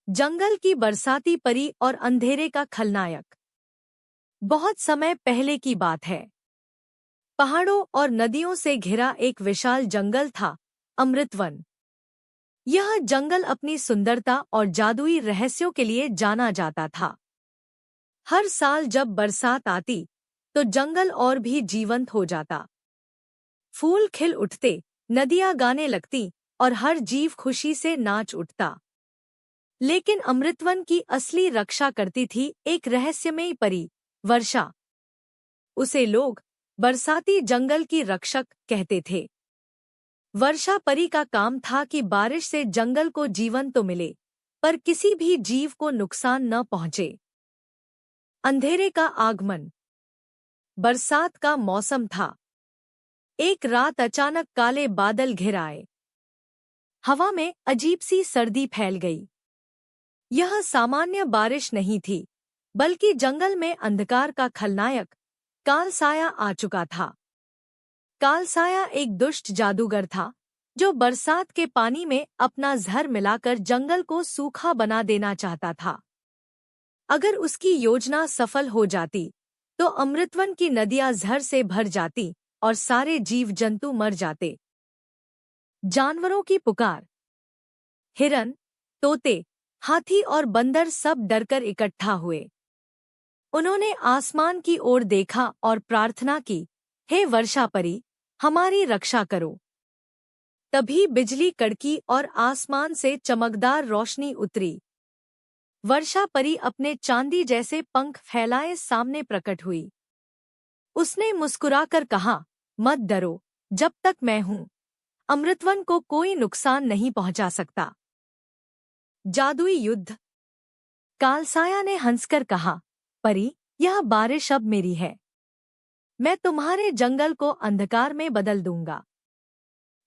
जंगल की बरसाती परी और अंधेरे का खलनायक। बहुत समय पहले की बात है। पहाड़ों और नदियों से घिरा एक विशाल जंगल था, अमृतवन। यह जंगल अपनी सुंदरता और जादुई रहस्यों के लिए जाना जाता था। हर साल जब बरसात आती तो जंगल और भी जीवंत हो जाता। फूल खिल उठते, नदियां गाने लगती और हर जीव खुशी से नाच उठता। लेकिन अमृतवन की असली रक्षा करती थी एक रहस्यमयी परी, वर्षा। उसे लोग बरसाती जंगल की रक्षक कहते थे। वर्षा परी का काम था कि बारिश से जंगल को जीवन तो मिले, पर किसी भी जीव को नुकसान न पहुंचे। अंधेरे का आगमन। बरसात का मौसम था। एक रात अचानक काले बादल घिर आए। हवा में अजीब सी सर्दी फैल गई। यह सामान्य बारिश नहीं थी, बल्कि जंगल में अंधकार का खलनायक कालसाया आ चुका था। कालसाया एक दुष्ट जादूगर था, जो बरसात के पानी में अपना जहर मिलाकर जंगल को सूखा बना देना चाहता था। अगर उसकी योजना सफल हो जाती, तो अमृतवन की नदियां जहर से भर जाती और सारे जीव जंतु मर जाते। जानवरों की पुकार। हिरन, तोते, हाथी और बंदर सब डरकर इकट्ठा हुए। उन्होंने आसमान की ओर देखा और प्रार्थना की, हे वर्षा परी, हमारी रक्षा करो। तभी बिजली कड़की और आसमान से चमकदार रोशनी उतरी। वर्षा परी अपने चांदी जैसे पंख फैलाए सामने प्रकट हुई। उसने मुस्कुराकर कहा, मत डरो, जब तक मैं हूं, अमृतवन को कोई नुकसान नहीं पहुंचा सकता। जादुई युद्ध। कालसाया ने हंसकर कहा, परी, यह बारिश अब मेरी है। मैं तुम्हारे जंगल को अंधकार में बदल दूंगा।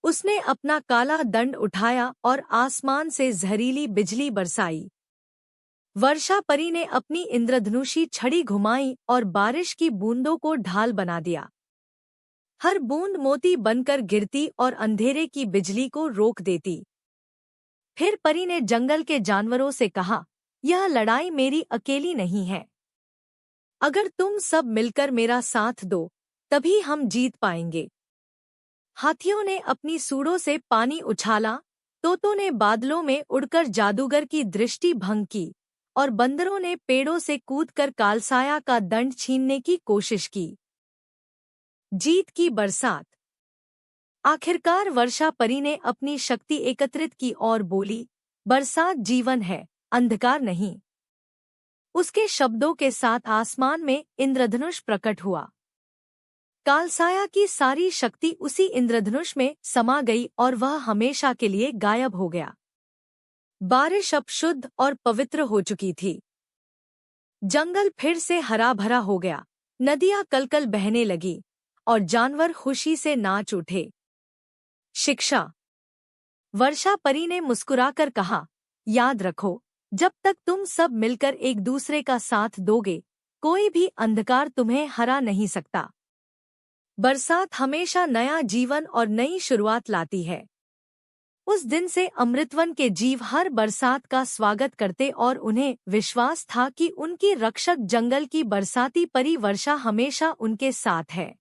उसने अपना काला दंड उठाया और आसमान से जहरीली बिजली बरसाई। वर्षा परी ने अपनी इंद्रधनुषी छड़ी घुमाई और बारिश की बूंदों को ढाल बना दिया। हर बूंद मोती बनकर गिरती और अंधेरे की बिजली को रोक देती। फिर परी ने जंगल के जानवरों से कहा, यह लड़ाई मेरी अकेली नहीं है। अगर तुम सब मिलकर मेरा साथ दो, तभी हम जीत पाएंगे। हाथियों ने अपनी सूंडों से पानी उछाला, तोतों ने बादलों में उड़कर जादूगर की दृष्टि भंग की, और बंदरों ने पेड़ों से कूदकर कालसाया का दंड छीनने की कोशिश की। जीत की बरसात। आखिरकार वर्षा परी ने अपनी शक्ति एकत्रित की और बोली, बरसात जीवन है, अंधकार नहीं। उसके शब्दों के साथ आसमान में इंद्रधनुष प्रकट हुआ। कालसाया की सारी शक्ति उसी इंद्रधनुष में समा गई और वह हमेशा के लिए गायब हो गया। बारिश अब शुद्ध और पवित्र हो चुकी थी। जंगल फिर से हरा भरा हो गया, नदियां कलकल बहने लगी और जानवर खुशी से नाच उठे। शिक्षा। वर्षा परी ने मुस्कुराकर कहा, याद रखो, जब तक तुम सब मिलकर एक दूसरे का साथ दोगे, कोई भी अंधकार तुम्हें हरा नहीं सकता। बरसात हमेशा नया जीवन और नई शुरुआत लाती है। उस दिन से अमृतवन के जीव हर बरसात का स्वागत करते और उन्हें विश्वास था कि उनकी रक्षक जंगल की बरसाती परी वर्षा हमेशा उनके साथ है।